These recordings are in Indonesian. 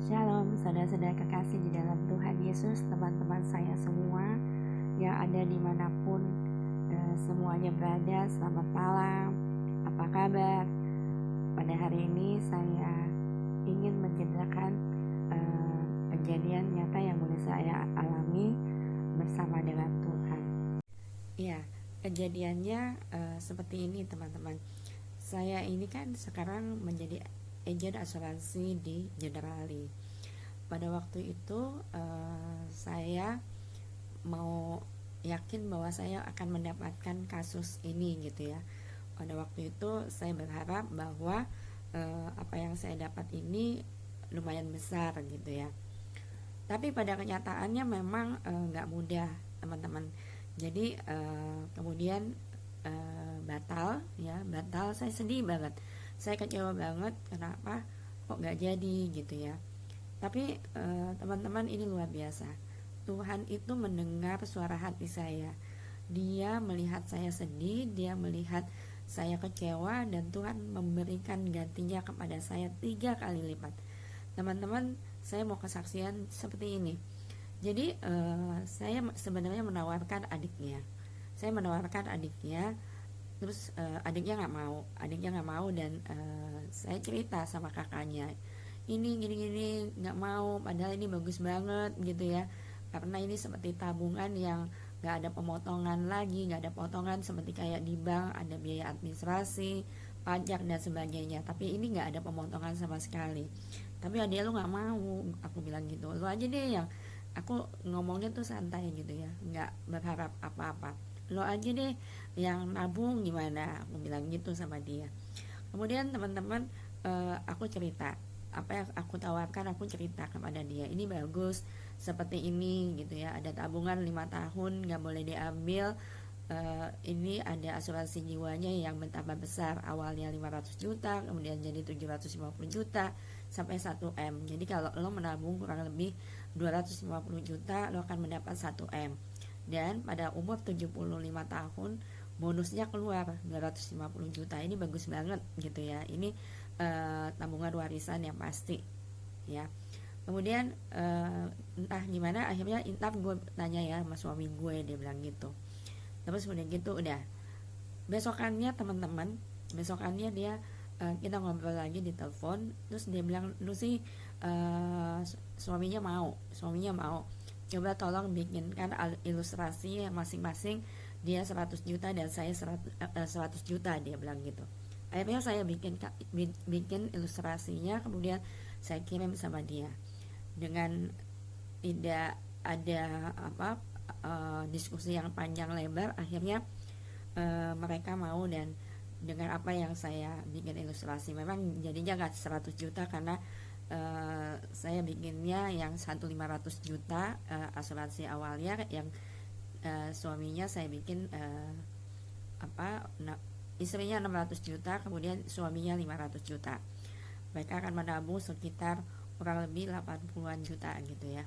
Shalom saudara-saudara kekasih di dalam Tuhan Yesus, teman-teman saya semua yang ada dimanapun semuanya berada. Selamat malam, apa kabar? Pada hari ini saya ingin menceritakan kejadian nyata yang boleh saya alami bersama dengan Tuhan. Ya, kejadiannya seperti ini teman-teman. Saya ini kan sekarang menjadi agen asuransi di Generali. Pada waktu itu saya mau yakin bahwa saya akan mendapatkan kasus ini gitu ya. Pada waktu itu saya berharap bahwa apa yang saya dapat ini lumayan besar gitu ya. Tapi pada kenyataannya memang nggak mudah teman-teman. Jadi kemudian batal, saya sedih banget, saya kecewa banget, kenapa kok nggak jadi gitu ya. Tapi teman-teman, ini luar biasa, Tuhan itu mendengar suara hati saya. Dia melihat saya sedih, dia melihat saya kecewa, dan Tuhan memberikan gantinya kepada saya 3 kali lipat. Teman-teman, saya mau kesaksian seperti ini. Jadi saya sebenarnya menawarkan adiknya. Terus adiknya nggak mau, dan saya cerita sama kakaknya, ini gini-gini nggak mau, padahal ini bagus banget gitu ya, karena ini seperti tabungan yang nggak ada pemotongan lagi, nggak ada potongan seperti kayak di bank ada biaya administrasi, pajak dan sebagainya, tapi ini nggak ada pemotongan sama sekali. Tapi adik lu nggak mau, aku bilang gitu, lu aja deh yang, aku ngomongnya tuh santai gitu ya, nggak berharap apa-apa, lo aja deh yang nabung, gimana, aku bilang gitu sama dia. Kemudian teman-teman, aku cerita apa yang aku tawarkan, aku cerita kepada dia, ini bagus seperti ini gitu ya, ada tabungan 5 tahun nggak boleh diambil, ini ada asuransi jiwanya yang bertambah besar, awalnya 500 juta kemudian jadi 750 juta sampai 1M. Jadi kalau lo menabung kurang lebih 250 juta, lo akan mendapat 1M. Dan pada umur 75 tahun bonusnya keluar 250 juta. Ini bagus banget gitu ya. Ini tabungan warisan yang pasti ya. Kemudian entah gimana, akhirnya entah gue tanya ya sama suami gue, dia bilang gitu. Terus kemudian gitu udah, besokannya teman-teman, dia kita ngobrol lagi di telepon. Terus dia bilang, lu sih suaminya mau coba tolong bikinkan ilustrasi masing-masing, dia 100 juta dan saya 100 juta, dia bilang gitu. Akhirnya saya bikin ilustrasinya, kemudian saya kirim sama dia dengan tidak ada diskusi yang panjang lebar. Akhirnya mereka mau, dan dengan apa yang saya bikin ilustrasi, memang jadinya nggak 100 juta karena saya bikinnya yang 500 juta asuransi awalnya, yang suaminya saya bikin istrinya 600 juta kemudian suaminya 500 juta. Mereka akan menabung sekitar kurang lebih 80-an juta gitu ya.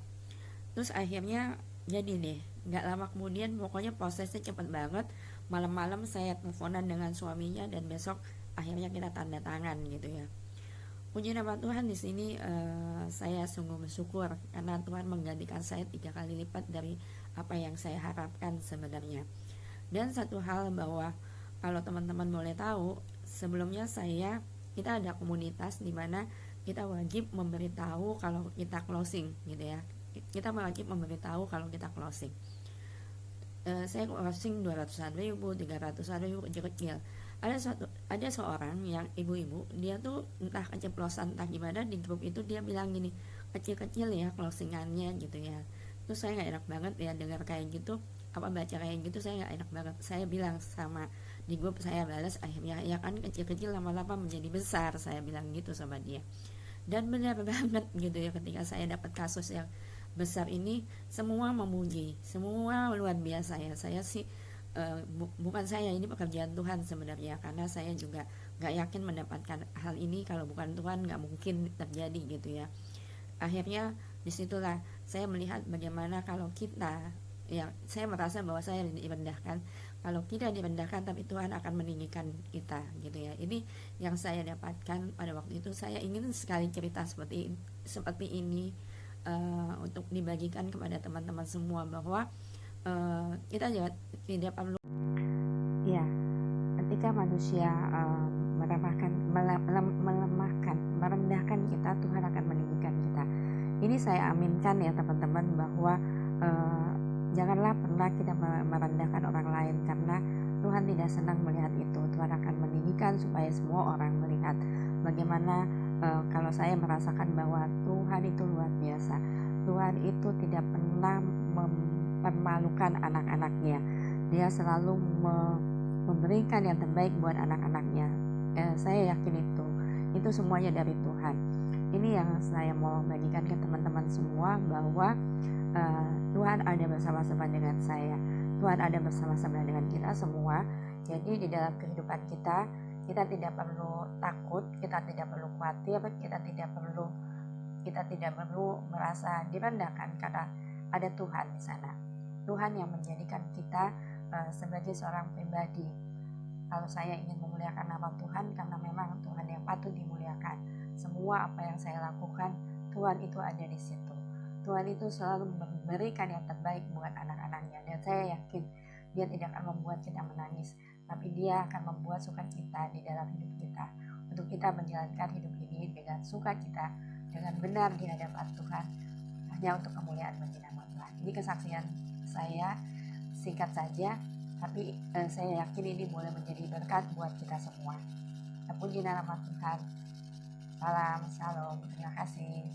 Terus akhirnya jadi deh, nggak lama kemudian, pokoknya prosesnya cepet banget. Malam-malam saya teleponan dengan suaminya, dan besok akhirnya kita tanda tangan gitu ya. Puji nama Tuhan, di sini saya sungguh bersyukur karena Tuhan menggantikan saya 3 kali lipat dari apa yang saya harapkan sebenarnya. Dan satu hal, bahwa kalau teman-teman boleh tahu, sebelumnya kita ada komunitas di mana kita wajib memberitahu kalau kita closing gitu ya. Kita wajib memberitahu kalau kita closing. Saya closing 200-an ribu, 300-an ribu, kecil-kecil. Ada seorang yang ibu-ibu, dia tuh entah keceplosan entah gimana, di grup itu dia bilang gini, kecil-kecil ya closingannya gitu ya. Terus saya nggak enak banget ya dengar kayak gitu, baca kayak gitu, saya nggak enak banget. Saya bilang sama di grup, saya balas akhirnya, ya kan kecil-kecil lama-lama menjadi besar, saya bilang gitu sama dia. Dan benar banget gitu ya, ketika saya dapat kasus yang besar ini, semua memuji, semua luar biasa ya. Saya sih bukan saya, ini pekerjaan Tuhan sebenarnya, karena saya juga nggak yakin mendapatkan hal ini kalau bukan Tuhan, nggak mungkin terjadi gitu ya. Akhirnya disitulah saya melihat bagaimana kalau kita, ya saya merasa bahwa saya direndahkan Kalau tidak direndahkan, tapi Tuhan akan meninggikan kita, gitu ya. Ini yang saya dapatkan pada waktu itu. Saya ingin sekali cerita seperti ini, untuk dibagikan kepada teman-teman semua, bahwa kita juga tidak perlu, ya, ketika manusia melemahkan, merendahkan kita, Tuhan akan meninggikan kita. Ini saya aminkan ya teman-teman, bahwa janganlah pernah kita merendahkan orang lain, karena Tuhan tidak senang melihat itu. Tuhan akan meninggikan supaya semua orang melihat bagaimana, kalau saya merasakan bahwa Tuhan itu luar biasa. Tuhan itu tidak pernah mempermalukan anak-anaknya. Dia selalu memberikan yang terbaik buat anak-anaknya. Saya yakin itu semuanya dari Tuhan. Ini yang saya mau bagikan ke teman-teman semua, bahwa Tuhan ada bersama-sama dengan saya. Tuhan ada bersama-sama dengan kita semua. Jadi di dalam kehidupan kita tidak perlu takut, kita tidak perlu khawatir, kita tidak perlu merasa direndahkan, karena ada Tuhan di sana. Tuhan yang menjadikan kita sebagai seorang pribadi. Kalau saya ingin memuliakan nama Tuhan, karena memang Tuhan yang patut dimuliakan. Semua apa yang saya lakukan, Tuhan itu ada di situ. Tuhan itu selalu memberikan yang terbaik buat anak-anaknya, dan saya yakin Dia tidak akan membuat kita menangis, tapi Dia akan membuat sukacita di dalam hidup kita, untuk kita menjalankan hidup ini dengan sukacita, dengan benar di hadapan Tuhan, hanya untuk kemuliaan bagi nama Tuhan. Ini kesaksian saya, singkat saja, tapi saya yakin ini boleh menjadi berkat buat kita semua. Terpuji nama Tuhan. Salam, shalom, terima kasih.